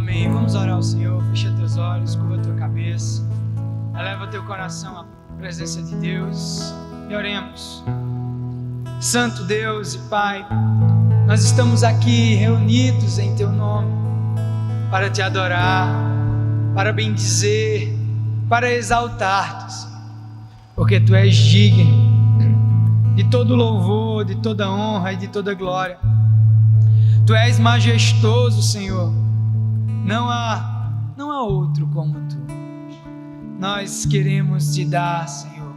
Amém. Vamos orar ao Senhor. Fecha teus olhos, curva tua cabeça. Eleva teu coração à presença de Deus e oremos. Santo Deus e Pai, nós estamos aqui reunidos em teu nome para te adorar, para bendizer, para exaltar-te, porque tu és digno de todo louvor, de toda honra e de toda glória. Tu és majestoso, Senhor. Não há outro como tu. Nós queremos te dar, Senhor,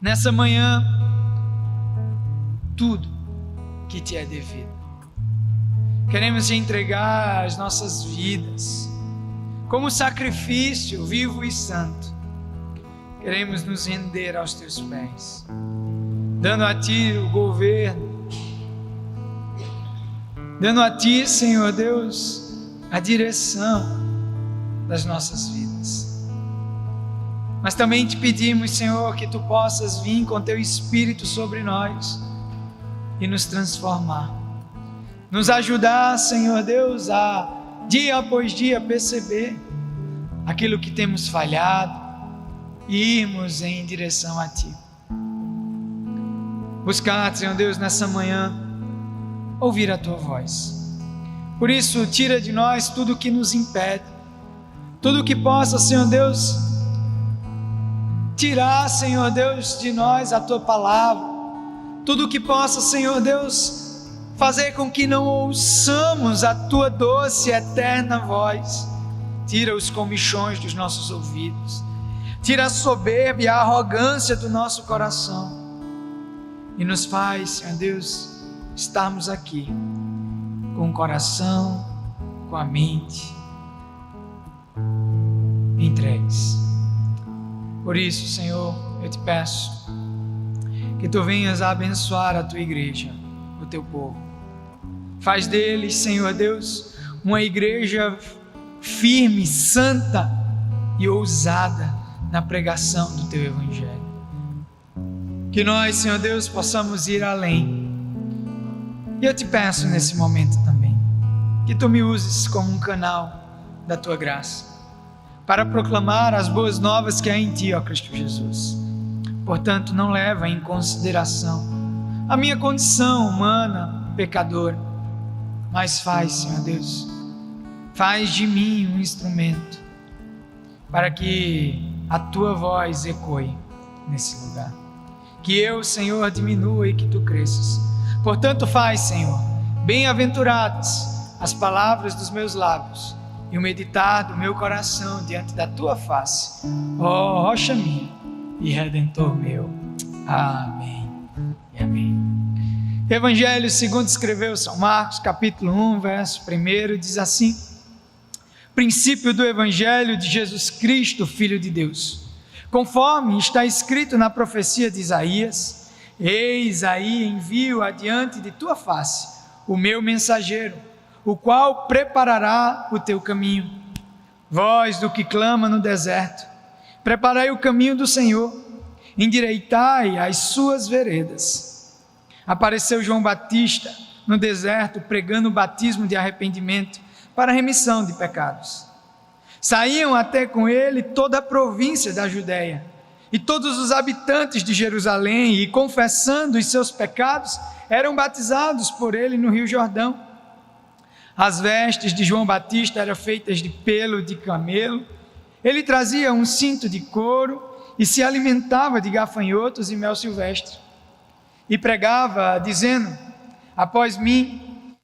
nessa manhã, tudo que te é devido. Queremos te entregar as nossas vidas como sacrifício vivo e santo. Queremos nos render aos teus pés, dando a ti o governo, dando a ti, Senhor Deus, a direção das nossas vidas. Mas também te pedimos, Senhor, que tu possas vir com teu Espírito sobre nós e nos transformar, nos ajudar, Senhor Deus, a dia após dia perceber aquilo que temos falhado e irmos em direção a ti. Buscar, Senhor Deus, nessa manhã, ouvir a tua voz. Por isso, tira de nós tudo que nos impede, tudo que possa, Senhor Deus, tirar, Senhor Deus, de nós a tua palavra, tudo que possa, Senhor Deus, fazer com que não ouçamos a tua doce e eterna voz. Tira os comichões dos nossos ouvidos, tira a soberba e a arrogância do nosso coração e nos faz, Senhor Deus, estarmos aqui com o coração, com a mente entregues. Por isso, Senhor, eu te peço que tu venhas a abençoar a tua igreja, o teu povo. Faz deles, Senhor Deus, uma igreja firme, santa e ousada na pregação do teu evangelho. Que nós, Senhor Deus, possamos ir além. E eu te peço nesse momento também, que tu me uses como um canal da tua graça, para proclamar as boas novas que há em ti, ó Cristo Jesus. Portanto, não leva em consideração a minha condição humana, pecadora, mas faz, Senhor Deus, faz de mim um instrumento, para que a tua voz ecoe nesse lugar. Que eu, Senhor, diminua e que tu cresças. Portanto, faz, Senhor, bem-aventuradas as palavras dos meus lábios e o meditar do meu coração diante da tua face, ó rocha minha e redentor meu. Amém e amém. Evangelho segundo escreveu São Marcos, capítulo 1, verso 1, diz assim: princípio do Evangelho de Jesus Cristo, Filho de Deus, conforme está escrito na profecia de Isaías: eis aí envio adiante de tua face o meu mensageiro, o qual preparará o teu caminho. Voz do que clama no deserto: preparai o caminho do Senhor, endireitai as suas veredas. Apareceu João Batista no deserto, pregando o batismo de arrependimento para a remissão de pecados. Saíam até com ele toda a província da Judéia e todos os habitantes de Jerusalém, e confessando os seus pecados, eram batizados por ele no Rio Jordão. As vestes de João Batista eram feitas de pelo de camelo, ele trazia um cinto de couro e se alimentava de gafanhotos e mel silvestre. E pregava, dizendo: após mim,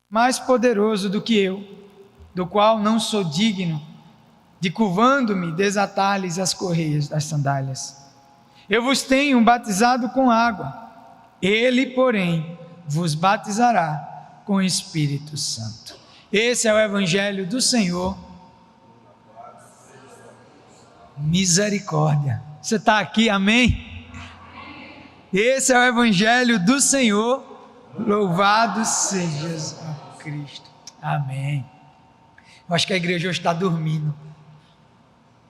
mais poderoso do que eu, do qual não sou digno de, curvando-me, desatar-lhes as correias das sandálias. Eu vos tenho batizado com água, ele, porém, vos batizará com o Espírito Santo. Esse é o Evangelho do Senhor. Misericórdia. Você está aqui, amém? Esse é o Evangelho do Senhor. Louvado seja Jesus Cristo. Amém. Eu acho que a igreja hoje está dormindo,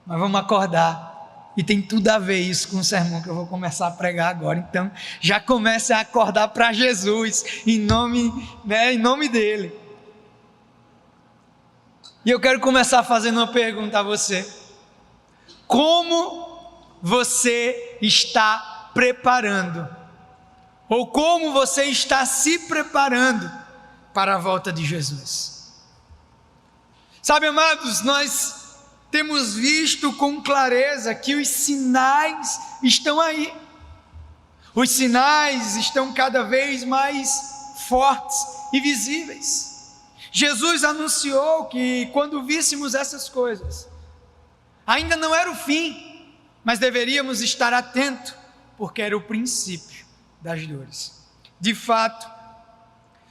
mas vamos acordar, e tem tudo a ver isso com o sermão que eu vou começar a pregar agora. Então já comece a acordar para Jesus, em nome dele. E eu quero começar fazendo uma pergunta a você. Como você está preparando? Ou como você está se preparando para a volta de Jesus? Sabe, amados, nós temos visto com clareza que os sinais estão aí. Os sinais estão cada vez mais fortes e visíveis. Jesus anunciou que quando víssemos essas coisas, ainda não era o fim, mas deveríamos estar atentos, porque era o princípio das dores. De fato,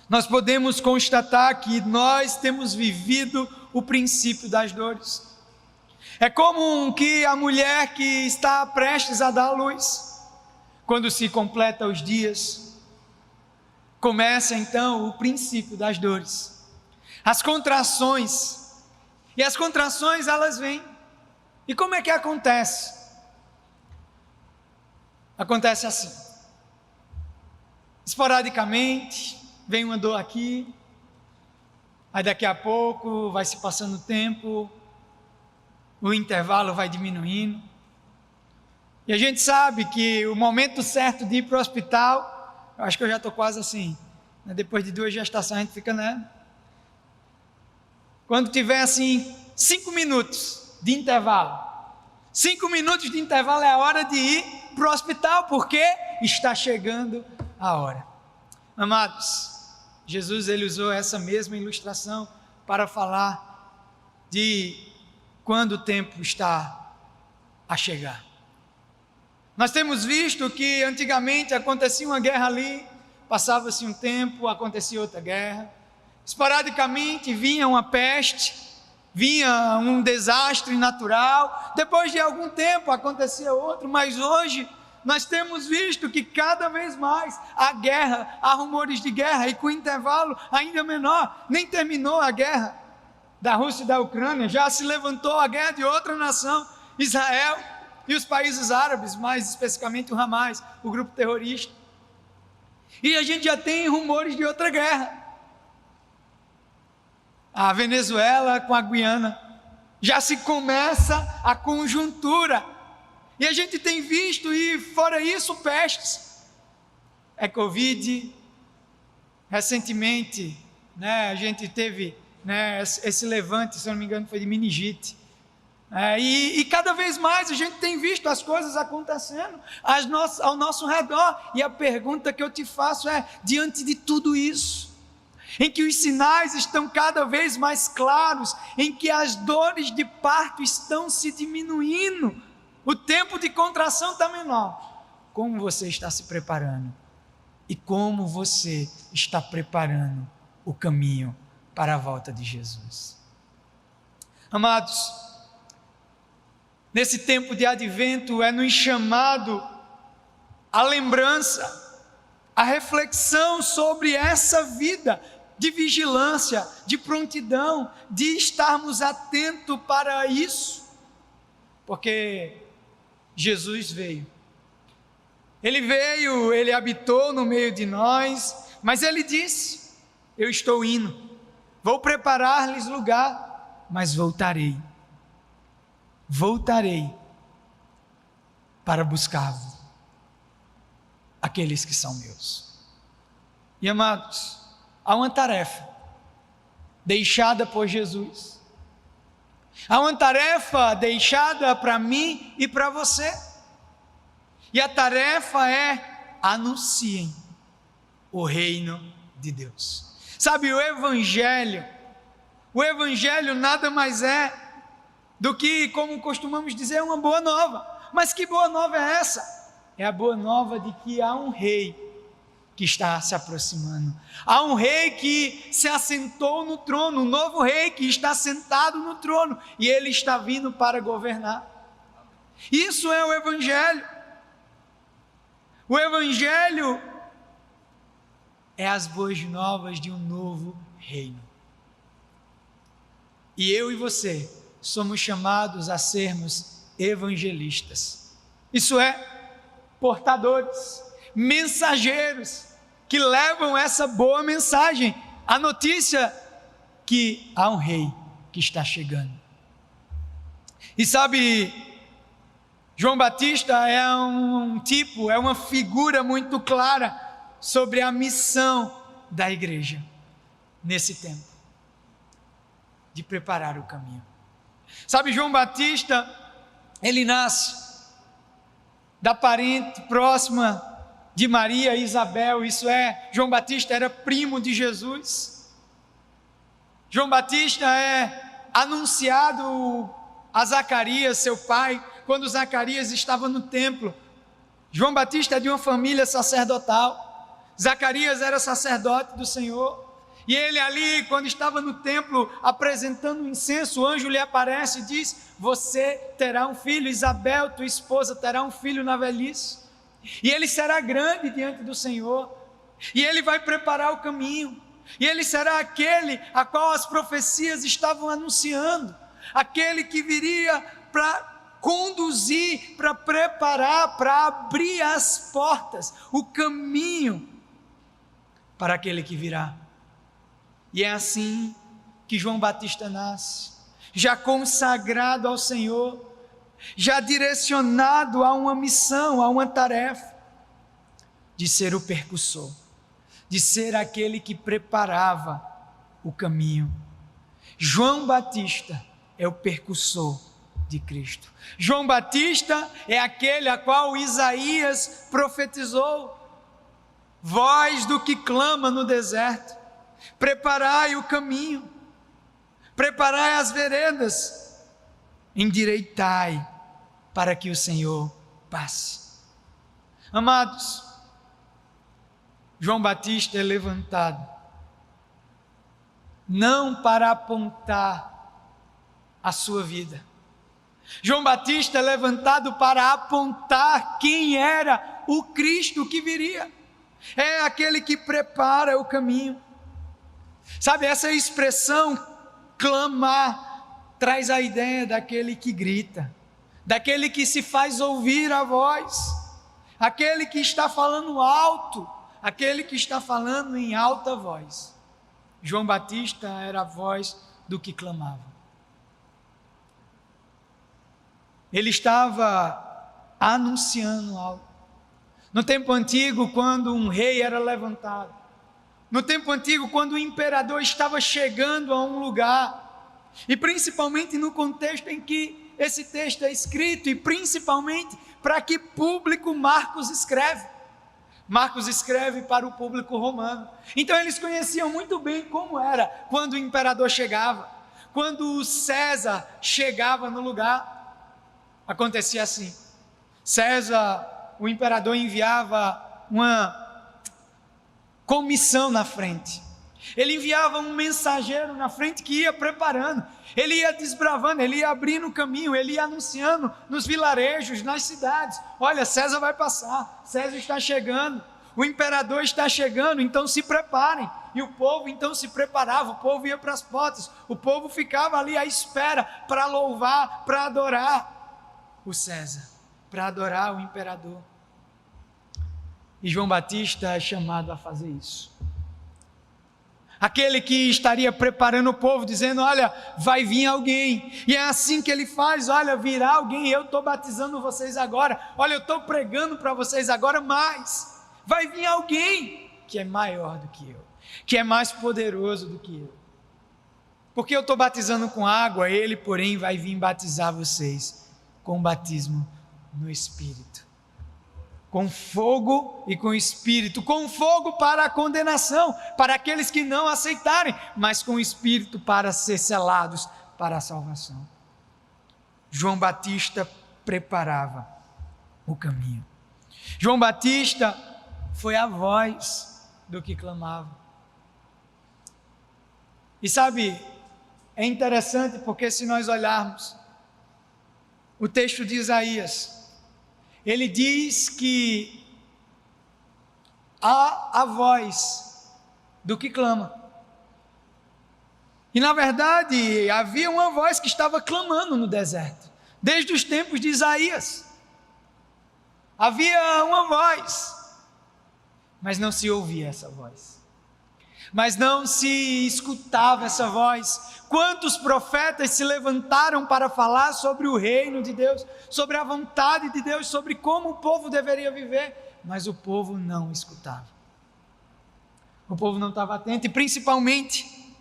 nós podemos constatar que nós temos vivido o princípio das dores. É como que a mulher que está prestes a dar à luz, quando se completa os dias, começa então o princípio das dores, as contrações. E as contrações, elas vêm. E como é que acontece? Acontece assim: esporadicamente, vem uma dor aqui, aí daqui a pouco vai se passando o tempo, o intervalo vai diminuindo, e a gente sabe que o momento certo de ir para o hospital, eu acho que eu já estou quase assim, né? Depois de 2 gestações a gente fica, né? Quando tiver assim 5 minutos de intervalo, 5 minutos de intervalo é a hora de ir para o hospital, porque está chegando a hora. Amados, Jesus ele usou essa mesma ilustração para falar de quando o tempo está a chegar. Nós temos visto que antigamente acontecia uma guerra ali, passava-se um tempo, acontecia outra guerra, esporadicamente vinha uma peste, vinha um desastre natural, depois de algum tempo acontecia outro, mas hoje nós temos visto que cada vez mais há guerra, há rumores de guerra, e com intervalo ainda menor, nem terminou a guerra da Rússia e da Ucrânia, já se levantou a guerra de outra nação, Israel e os países árabes, mais especificamente o Hamas, o grupo terrorista. E a gente já tem rumores de outra guerra. A Venezuela com a Guiana, já se começa a conjuntura, e a gente tem visto, e fora isso, pestes, é Covid, recentemente, né, a gente teve, né, esse levante, se eu não me engano foi de meningite, e cada vez mais a gente tem visto as coisas acontecendo ao nosso redor, e a pergunta que eu te faço é, diante de tudo isso, em que os sinais estão cada vez mais claros, em que as dores de parto estão se diminuindo, o tempo de contração está menor, como você está se preparando? E como você está preparando o caminho para a volta de Jesus? Amados, nesse tempo de advento é nos chamado a lembrança, a reflexão sobre essa vida de vigilância, de prontidão, de estarmos atentos para isso, porque Jesus veio, Ele habitou no meio de nós, mas Ele disse, eu estou indo, vou preparar-lhes lugar, mas voltarei para buscar aqueles que são meus. E amados, há uma tarefa deixada por Jesus, há uma tarefa deixada para mim e para você, e a tarefa é: anunciem o reino de Deus. Sabe, o Evangelho nada mais é do que, como costumamos dizer, uma boa nova. Mas que boa nova é essa? É a boa nova de que há um rei que está se aproximando, há um rei que se assentou no trono, um novo rei que está sentado no trono, e ele está vindo para governar. Isso é o Evangelho. O Evangelho é as boas novas de um novo reino, e eu e você somos chamados a sermos evangelistas, isso é, portadores, mensageiros, que levam essa boa mensagem, a notícia que há um rei que que está chegando. E sabe, João Batista é é uma figura muito clara sobre a missão da igreja nesse tempo, de preparar o caminho. Sabe, João Batista, ele nasce da parente próxima de Maria e Isabel, isso é, João Batista era primo de Jesus. João Batista é anunciado a Zacarias, seu pai, quando Zacarias estava no templo. João Batista é de uma família sacerdotal. Zacarias era sacerdote do Senhor. E ele ali, quando estava no templo apresentando incenso, o anjo lhe aparece e diz: você terá um filho, Isabel, tua esposa, terá um filho na velhice. E ele será grande diante do Senhor. E ele vai preparar o caminho. E ele será aquele a qual as profecias estavam anunciando. Aquele que viria para conduzir, para preparar, para abrir as portas, o caminho para aquele que virá. E é assim que João Batista nasce, já consagrado ao Senhor, já direcionado a uma missão, a uma tarefa, de ser o percussor, de ser aquele que preparava o caminho. João Batista é o percussor de Cristo. João Batista é aquele a qual Isaías profetizou: voz do que clama no deserto, preparai o caminho, preparai as veredas, endireitai para que o Senhor passe. Amados, João Batista é levantado não para apontar a sua vida. João Batista é levantado para apontar quem era o Cristo que viria. É aquele que prepara o caminho. Sabe, essa expressão clamar traz a ideia daquele que grita, daquele que se faz ouvir a voz, aquele que está falando alto, aquele que está falando em alta voz. João Batista era a voz do que clamava. Ele estava anunciando algo. No tempo antigo, quando um rei era levantado, no tempo antigo, quando o imperador estava chegando a um lugar, e principalmente no contexto em que esse texto é escrito, e principalmente para que público Marcos escreve. Marcos escreve para o público romano. Então eles conheciam muito bem como era quando o imperador chegava, quando o César chegava no lugar. Acontecia assim: César, o imperador, enviava uma comissão na frente. Ele enviava um mensageiro na frente que ia preparando, ele ia desbravando, ele ia abrindo o caminho, ele ia anunciando nos vilarejos, nas cidades: olha, César vai passar, César está chegando, o imperador está chegando, então se preparem. E o povo então se preparava, o povo ia para as portas, o povo ficava ali à espera para louvar, para adorar o César, para adorar o imperador. E João Batista é chamado a fazer isso. Aquele que estaria preparando o povo, dizendo: olha, vai vir alguém. E é assim que ele faz: olha, virá alguém, eu estou batizando vocês agora, olha, eu estou pregando para vocês agora, mas vai vir alguém que é maior do que eu, que é mais poderoso do que eu. Porque eu estou batizando com água, ele, porém, vai vir batizar vocês com o batismo no Espírito, com fogo e com Espírito, com fogo para a condenação, para aqueles que não aceitarem, mas com Espírito para ser selados para a salvação. João Batista preparava o caminho. João Batista foi a voz do que clamava. E sabe, é interessante porque se nós olharmos o texto de Isaías, ele diz que há a voz do que clama. E na verdade havia uma voz que estava clamando no deserto, desde os tempos de Isaías. Havia uma voz, mas não se ouvia essa voz. mas não se escutava essa voz. Quantos profetas se levantaram para falar sobre o reino de Deus, sobre a vontade de Deus, sobre como o povo deveria viver, mas o povo não escutava. O povo não estava atento e principalmente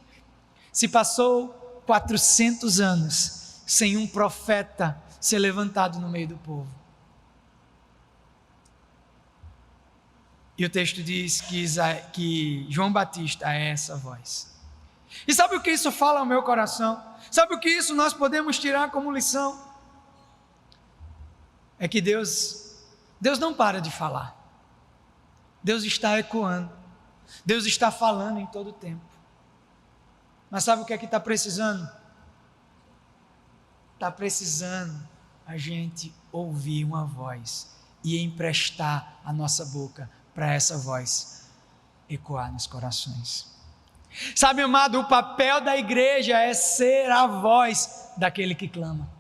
se passou 400 anos sem um profeta ser levantado no meio do povo. E o texto diz que João Batista é essa voz. E sabe o que isso fala ao meu coração? Sabe o que isso nós podemos tirar como lição? É que Deus não para de falar. Deus está ecoando. Deus está falando em todo o tempo. Mas sabe o que é que está precisando? Está precisando a gente ouvir uma voz e emprestar a nossa boca para essa voz ecoar nos corações. Sabe, amado, o papel da igreja é ser a voz daquele que clama.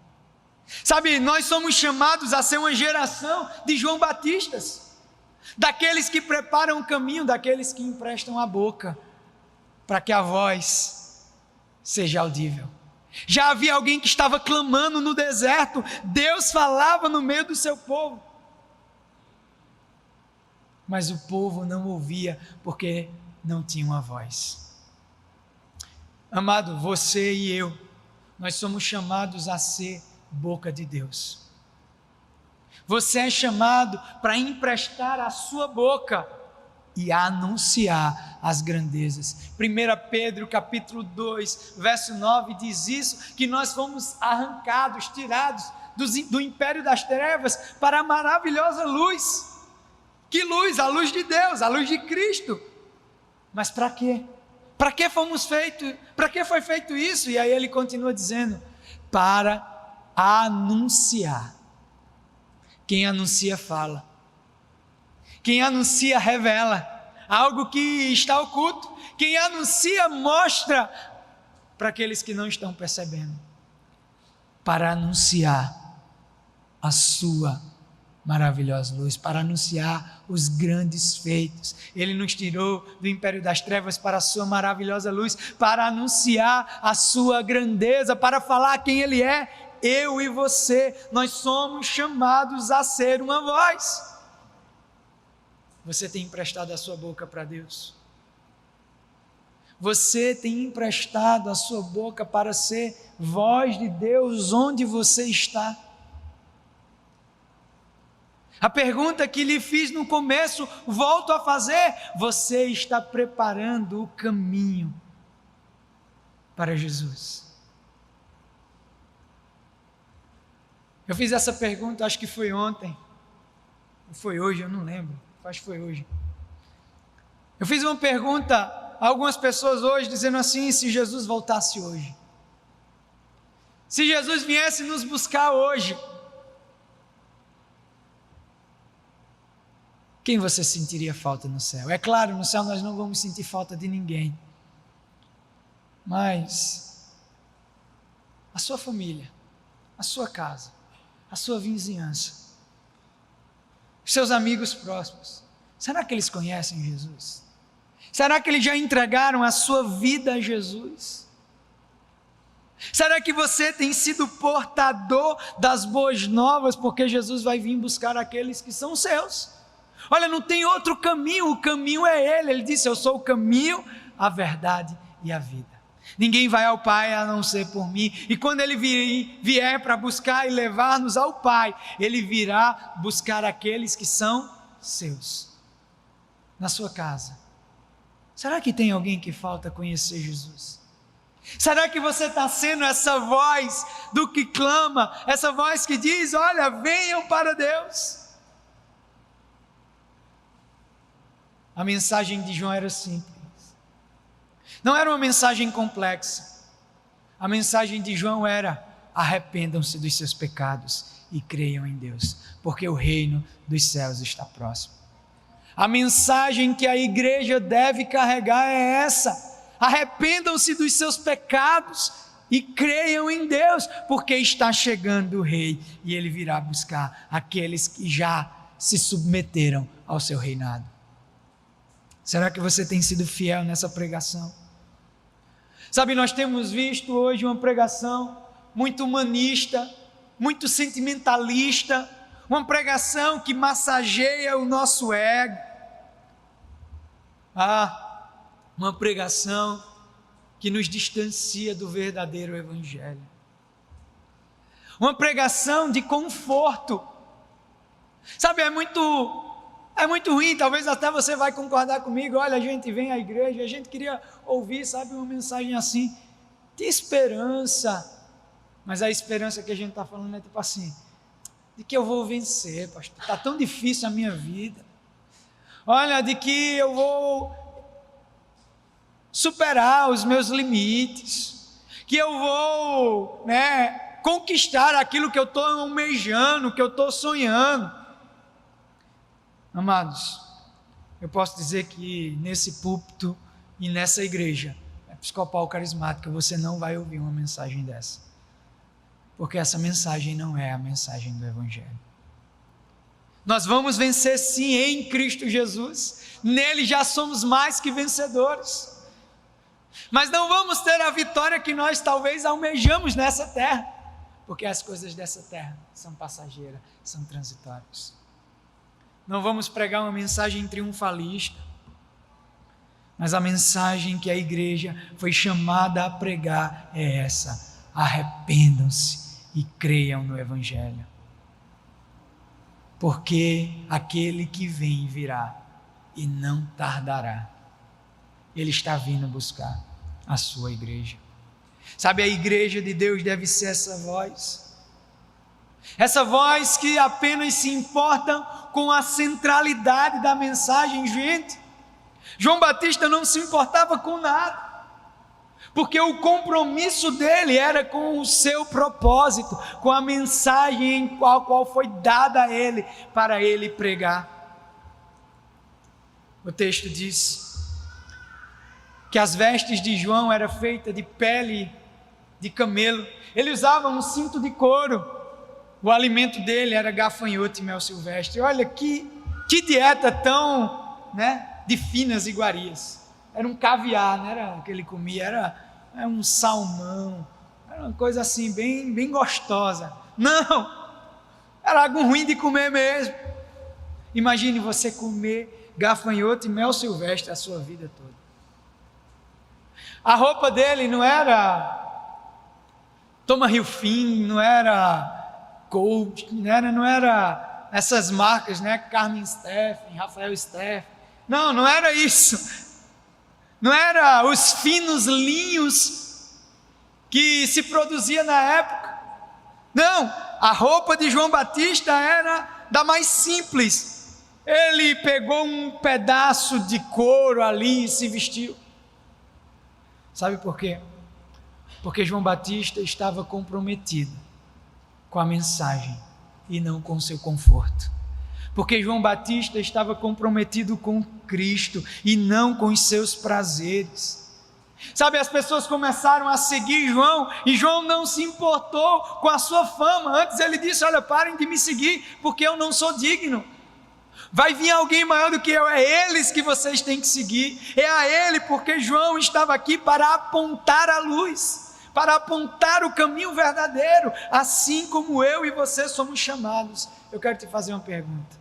Sabe, nós somos chamados a ser uma geração de João Batistas, daqueles que preparam o caminho, daqueles que emprestam a boca para que a voz seja audível. Já havia alguém que estava clamando no deserto, Deus falava no meio do seu povo, mas o povo não ouvia porque não tinha uma voz. Amado, você e eu, nós somos chamados a ser boca de Deus. Você é chamado para emprestar a sua boca e anunciar as grandezas. 1 Pedro capítulo 2, verso 9 diz isso, que nós fomos arrancados, tirados do império das trevas para a maravilhosa luz. Que luz? A luz de Deus, a luz de Cristo. Mas para quê? Para que fomos feitos? Para que foi feito isso? E aí ele continua dizendo, para anunciar. Quem anuncia fala. Quem anuncia revela algo que está oculto. Quem anuncia mostra para aqueles que não estão percebendo. Para anunciar a sua maravilhosa luz, para anunciar os grandes feitos. Ele nos tirou do império das trevas para a sua maravilhosa luz, para anunciar a sua grandeza, para falar quem Ele é. Eu e você, nós somos chamados a ser uma voz. Você tem emprestado a sua boca para Deus? Você tem emprestado a sua boca para ser voz de Deus onde você está? A pergunta que lhe fiz no começo, volto a fazer: você está preparando o caminho para Jesus? Eu fiz essa pergunta, acho que foi ontem, ou foi hoje, eu não lembro, acho que foi hoje. Eu fiz uma pergunta a algumas pessoas hoje, dizendo assim: se Jesus voltasse hoje, se Jesus viesse nos buscar hoje, quem você sentiria falta no céu? É claro, no céu nós não vamos sentir falta de ninguém, mas a sua família, a sua casa, a sua vizinhança, os seus amigos próximos, será que eles conhecem Jesus? Será que eles já entregaram a sua vida a Jesus? Será que você tem sido portador das boas novas, porque Jesus vai vir buscar aqueles que são seus? Olha, não tem outro caminho, o caminho é Ele. Ele disse: eu sou o caminho, a verdade e a vida. Ninguém vai ao Pai a não ser por mim. E quando Ele vier para buscar e levar-nos ao Pai, Ele virá buscar aqueles que são seus. Na sua casa, será que tem alguém que falta conhecer Jesus? Será que você está sendo essa voz do que clama, essa voz que diz: olha, venham para Deus? A mensagem de João era simples. Não era uma mensagem complexa. A mensagem de João era: arrependam-se dos seus pecados e creiam em Deus, porque o reino dos céus está próximo. A mensagem que a igreja deve carregar é essa: arrependam-se dos seus pecados e creiam em Deus, porque está chegando o Rei e Ele virá buscar aqueles que já se submeteram ao seu reinado. Será que você tem sido fiel nessa pregação? Sabe, nós temos visto hoje uma pregação muito humanista, muito sentimentalista, uma pregação que massageia o nosso ego. Uma pregação que nos distancia do verdadeiro evangelho. Uma pregação de conforto. Sabe, é muito ruim, talvez até você vai concordar comigo. Olha, a gente vem à igreja, a gente queria ouvir, sabe, uma mensagem assim, de esperança. Mas a esperança que a gente está falando é tipo assim, de que eu vou vencer, pastor. Está tão difícil a minha vida. Olha, de que eu vou superar os meus limites, que eu vou, conquistar aquilo que eu estou almejando, que eu estou sonhando. Amados, eu posso dizer que nesse púlpito e nessa igreja episcopal carismática você não vai ouvir uma mensagem dessa, porque essa mensagem não é a mensagem do evangelho. Nós vamos vencer sim em Cristo Jesus, nele já somos mais que vencedores, mas não vamos ter a vitória que nós talvez almejamos nessa terra, porque as coisas dessa terra são passageiras, são transitórias. Não vamos pregar uma mensagem triunfalista, mas a mensagem que a igreja foi chamada a pregar é essa: arrependam-se e creiam no evangelho, porque aquele que vem virá e não tardará. Ele está vindo buscar a sua igreja. Sabe, a igreja de Deus deve ser essa voz que apenas se importa com a centralidade da mensagem. Gente, João Batista não se importava com nada, porque o compromisso dele era com o seu propósito, com a mensagem em qual foi dada a ele, para ele pregar. O texto diz que as vestes de João eram feitas de pele de camelo, ele usava um cinto de couro, o alimento dele era gafanhoto e mel silvestre. Olha que dieta tão, de finas iguarias. Era um caviar, não era que ele comia, era um salmão, era uma coisa assim bem gostosa. Não, era algo ruim de comer mesmo. Imagine você comer gafanhoto e mel silvestre a sua vida toda. A roupa dele não era Toma Hilfin, não era Coach, não era essas marcas, Carmen Steffen, Rafael Steffen. Não era isso. Não era os finos linhos que se produzia na época. Não, a roupa de João Batista era da mais simples. Ele pegou um pedaço de couro ali e se vestiu. Sabe por quê? Porque João Batista estava comprometido com a mensagem e não com o seu conforto. Porque João Batista estava comprometido com Cristo e não com os seus prazeres. Sabe, as pessoas começaram a seguir João e João não se importou com a sua fama. Antes ele disse: olha, parem de me seguir porque eu não sou digno. Vai vir alguém maior do que eu, é eles que vocês têm que seguir. É a ele, porque João estava aqui para apontar a luz, para apontar o caminho verdadeiro, assim como eu e você somos chamados. Eu quero te fazer uma pergunta.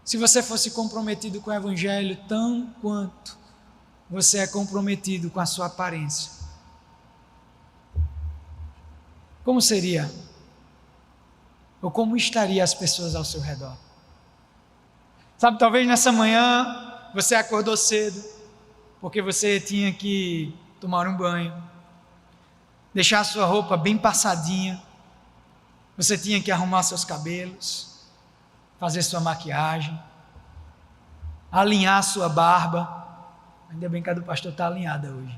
Se você fosse comprometido com o evangelho tão quanto você é comprometido com a sua aparência, como seria? Ou como estariam as pessoas ao seu redor? Sabe, talvez nessa manhã você acordou cedo, porque você tinha que tomar um banho, deixar a sua roupa bem passadinha, você tinha que arrumar seus cabelos, fazer sua maquiagem, alinhar sua barba. Ainda bem que a do pastor está alinhada hoje.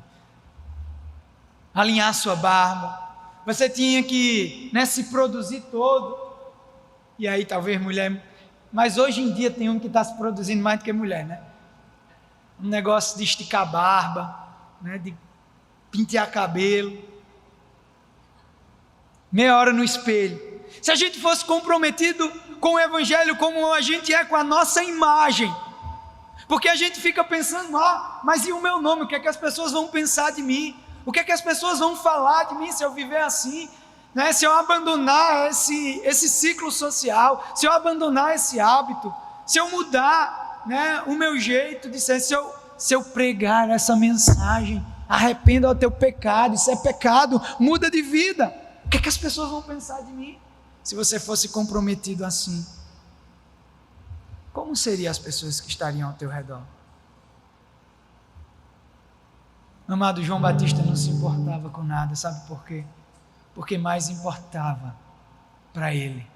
Alinhar sua barba. Você tinha que se produzir todo. E aí talvez mulher, mas hoje em dia tem um que está se produzindo mais do que mulher, um negócio de esticar a barba, de pentear cabelo, meia hora no espelho. se a gente fosse comprometido com o Evangelho como a gente é com a nossa imagem, porque a gente fica pensando, mas e o meu nome? O que é que as pessoas vão pensar de mim? O que é que as pessoas vão falar de mim se eu viver assim? Né? Se eu abandonar esse ciclo social, se eu abandonar esse hábito, se eu mudar, né, o meu jeito de ser, se eu pregar essa mensagem, arrependa ao teu pecado, isso é pecado, muda de vida, o que é que as pessoas vão pensar de mim? Se você fosse comprometido assim, como seriam as pessoas que estariam ao teu redor? Amado, João Batista não se importava com nada, sabe por quê? Porque mais importava para ele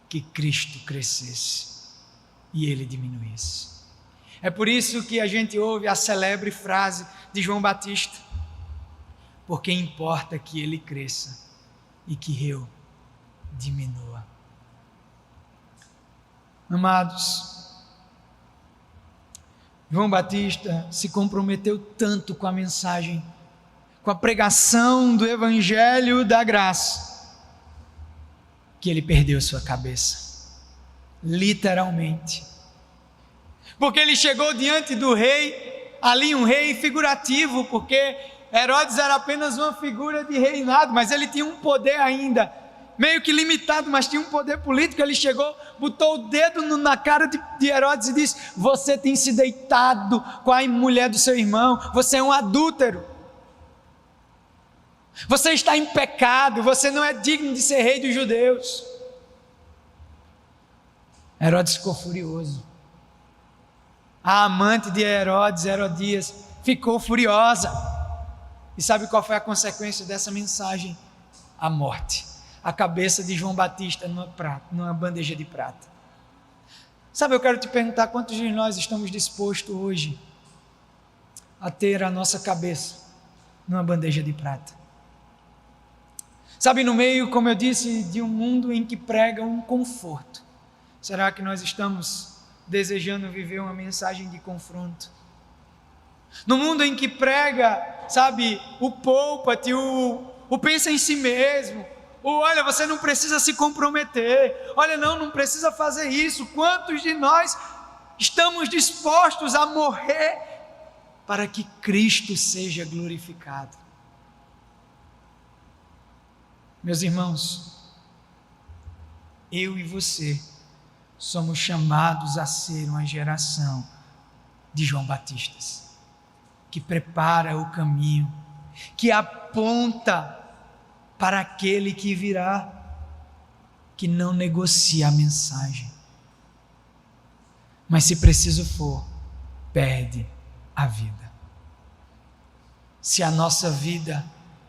que Cristo crescesse e ele diminuísse. É por isso que a gente ouve a célebre frase de João Batista: porque importa que ele cresça e que eu diminua. Amados, João Batista se comprometeu tanto com a mensagem, com a pregação do Evangelho da graça, que ele perdeu sua cabeça, literalmente. Porque ele chegou diante do rei, ali um rei figurativo, porque Herodes era apenas uma figura de reinado, mas ele tinha um poder ainda, meio que limitado, mas tinha um poder político. Ele chegou, botou o dedo na cara de Herodes e disse: você tem se deitado com a mulher do seu irmão, você é um adúltero, você está em pecado, você não é digno de ser rei dos judeus. Herodes ficou furioso. A amante de Herodes, Herodias, ficou furiosa. E sabe qual foi a consequência dessa mensagem? A morte. A cabeça de João Batista numa bandeja de prata. Sabe, eu quero te perguntar, quantos de nós estamos dispostos hoje a ter a nossa cabeça numa bandeja de prata? Sabe, no meio, como eu disse, de um mundo em que prega um conforto, será que nós estamos desejando viver uma mensagem de confronto? No mundo em que prega, sabe, o poupa-te, o pensa em si mesmo, olha, você não precisa se comprometer, olha, não precisa fazer isso. Quantos de nós estamos dispostos a morrer para que Cristo seja glorificado? Meus irmãos, eu e você somos chamados a ser uma geração de João Batistas, que prepara o caminho, que aponta para aquele que virá, que não negocia a mensagem, mas se preciso for, perde a vida. Se a nossa vida,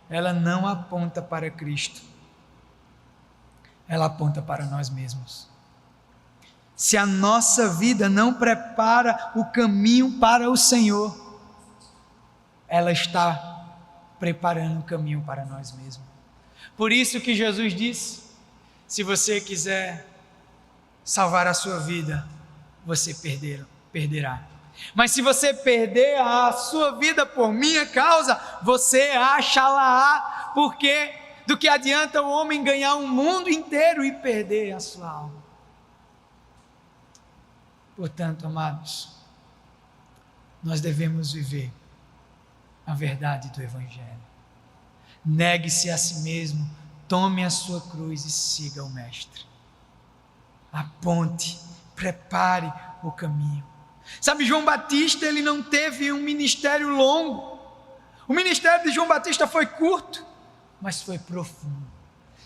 ela não aponta para Cristo, ela aponta para nós mesmos. Se a nossa vida não prepara o caminho para o Senhor, ela está preparando o caminho para nós mesmos. Por isso que Jesus disse: se você quiser salvar a sua vida, você perderá. Mas se você perder a sua vida por minha causa, você achará, porque do que adianta o homem ganhar o mundo inteiro e perder a sua alma? Portanto, amados, nós devemos viver a verdade do Evangelho. Negue-se a si mesmo, tome a sua cruz e siga o Mestre. Aponte, prepare o caminho. Sabe, João Batista, ele não teve um ministério longo. O ministério de João Batista foi curto, mas foi profundo.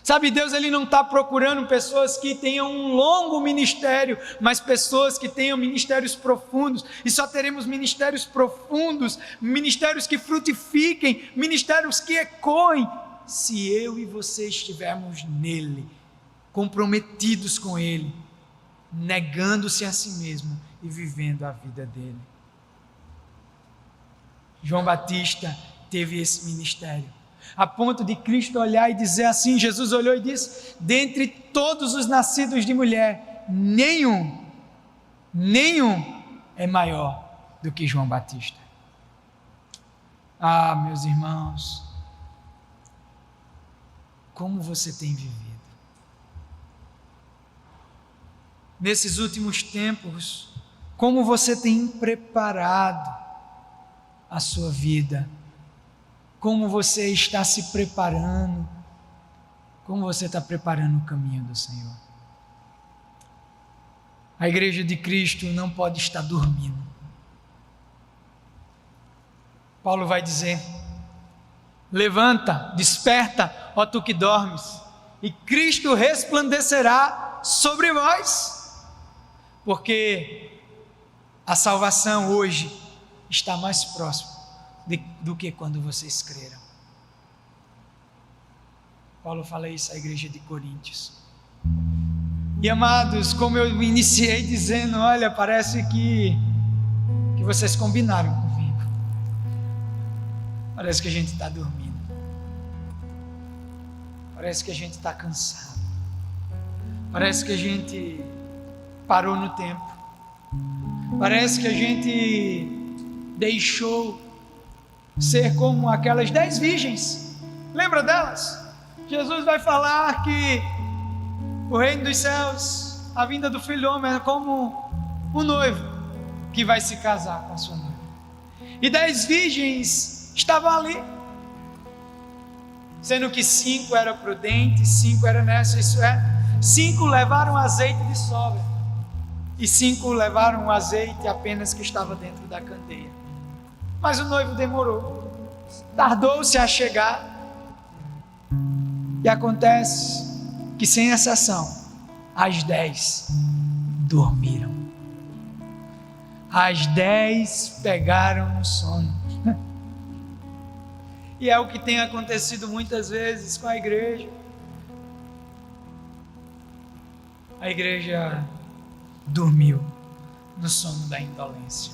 Sabe, Deus, ele não está procurando pessoas que tenham um longo ministério, mas pessoas que tenham ministérios profundos. E só teremos ministérios profundos, ministérios que frutifiquem, ministérios que ecoem, se eu e você estivermos nele, comprometidos com ele, negando-se a si mesmo e vivendo a vida dele. João Batista teve esse ministério, a ponto de Cristo olhar e dizer assim, Jesus olhou e disse: dentre todos os nascidos de mulher, nenhum é maior do que João Batista. Ah, meus irmãos, como você tem vivido? nesses últimos tempos, como você tem preparado a sua vida, como você está se preparando, como você está preparando o caminho do Senhor. A igreja de Cristo não pode estar dormindo. Paulo vai dizer: levanta, desperta, ó tu que dormes, e Cristo resplandecerá sobre vós, porque a salvação hoje está mais próxima do que quando vocês creram. Paulo fala isso à igreja de Coríntios. E amados, como eu iniciei dizendo, olha, parece que vocês combinaram comigo. Parece que a gente está dormindo. Parece que a gente está cansado. Parece que a gente parou no tempo. Parece que a gente deixou ser como aquelas 10 virgens. Lembra delas? Jesus vai falar que o reino dos céus, a vinda do Filho do Homem é como um noivo que vai se casar com a sua noiva. E 10 virgens estavam ali, sendo que 5 eram prudentes, 5 eram honestas, isso é, 5 levaram azeite de sobra e 5 levaram o azeite apenas que estava dentro da candeia. Mas o noivo demorou, tardou-se a chegar, e acontece que, sem exceção, as 10 dormiram. As 10 pegaram no sono. E é o que tem acontecido muitas vezes com a igreja. A igreja dormiu no sono da indolência.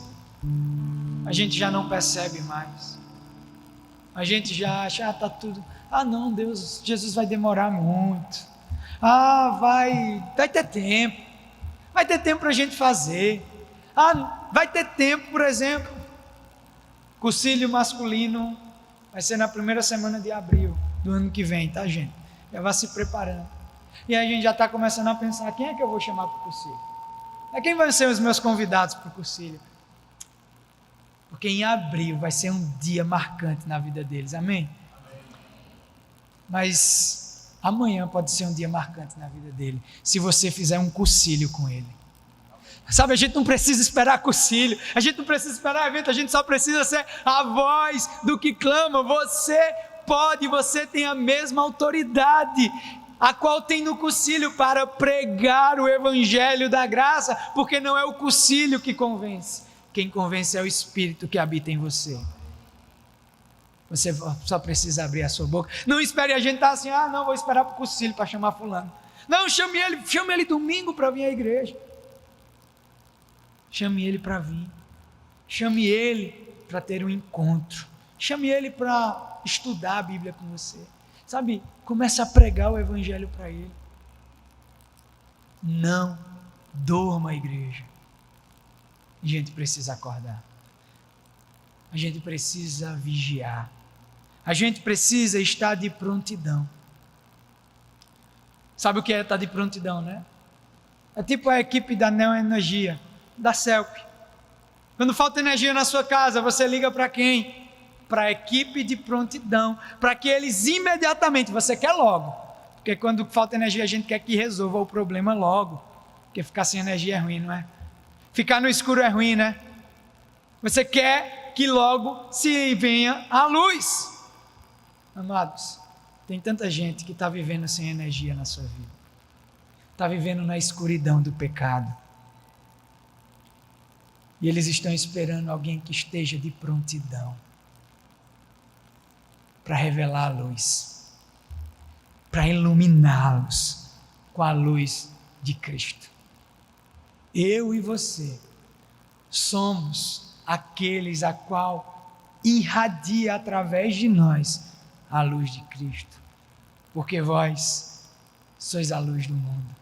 A gente já não percebe mais. A gente já acha, está tudo... não, Jesus vai demorar muito. Vai ter tempo. Vai ter tempo para a gente fazer. Vai ter tempo, por exemplo, cursilho masculino vai ser na primeira semana de abril do ano que vem, tá, gente? Já vai se preparando. E aí a gente já está começando a pensar, quem é que eu vou chamar para o cursilho? Quem vão ser os meus convidados para o cursilho? Porque em abril vai ser um dia marcante na vida deles, amém? Mas amanhã pode ser um dia marcante na vida dele, se você fizer um cursilho com ele. Sabe, a gente não precisa esperar cursilho, a gente não precisa esperar evento, a gente só precisa ser a voz do que clama. Você tem a mesma autoridade a qual tem no cursilho para pregar o evangelho da graça, porque não é o cursilho que convence, quem convence é o Espírito que habita em você. Você só precisa abrir a sua boca. Não espere a gente estar assim, não, vou esperar para o cursilho para chamar fulano. Não, chame ele domingo para vir à igreja. Chame ele para vir. Chame ele para ter um encontro. Chame ele para estudar a Bíblia com você. Sabe, comece a pregar o evangelho para ele. Não durma, igreja. A gente precisa acordar. A gente precisa vigiar. A gente precisa estar de prontidão. Sabe o que é estar de prontidão, né? É tipo a equipe da Neoenergia, da CELP. Quando falta energia na sua casa, você liga para quem? Para a equipe de prontidão, para que eles imediatamente, você quer logo, porque quando falta energia a gente quer que resolva o problema logo, porque ficar sem energia é ruim, não é? Ficar no escuro é ruim, né? Você quer que logo se venha a luz. Amados, tem tanta gente que está vivendo sem energia na sua vida, está vivendo na escuridão do pecado, e eles estão esperando alguém que esteja de prontidão para revelar a luz, para iluminá-los com a luz de Cristo. Eu e você somos aqueles a qual irradia através de nós a luz de Cristo, porque vós sois a luz do mundo.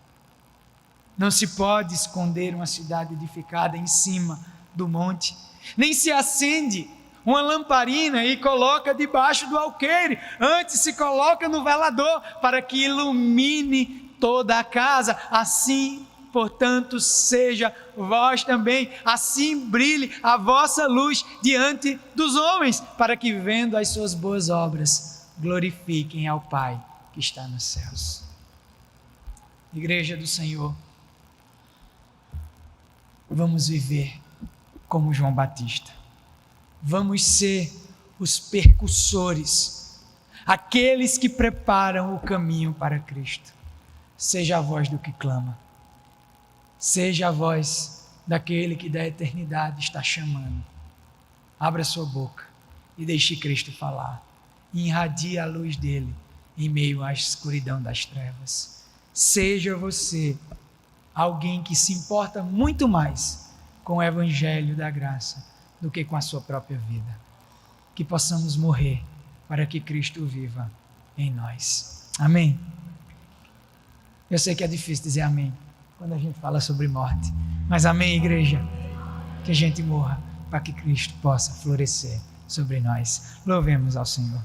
Não se pode esconder uma cidade edificada em cima do monte, nem se acende uma lamparina e coloca debaixo do alqueire, antes se coloca no velador, para que ilumine toda a casa. Assim, Portanto, seja vós também, assim brilhe a vossa luz diante dos homens, para que, vendo as suas boas obras, glorifiquem ao Pai que está nos céus. Igreja do Senhor, vamos viver como João Batista. Vamos ser os percussores, aqueles que preparam o caminho para Cristo. Seja a voz do que clama, seja a voz daquele que da eternidade está chamando. Abra sua boca e deixe Cristo falar. E irradie a luz dele em meio à escuridão das trevas. Seja você alguém que se importa muito mais com o evangelho da graça do que com a sua própria vida. Que possamos morrer para que Cristo viva em nós. Amém? Eu sei que é difícil dizer amém quando a gente fala sobre morte, mas amém, igreja? Que a gente morra para que Cristo possa florescer sobre nós. Louvemos ao Senhor.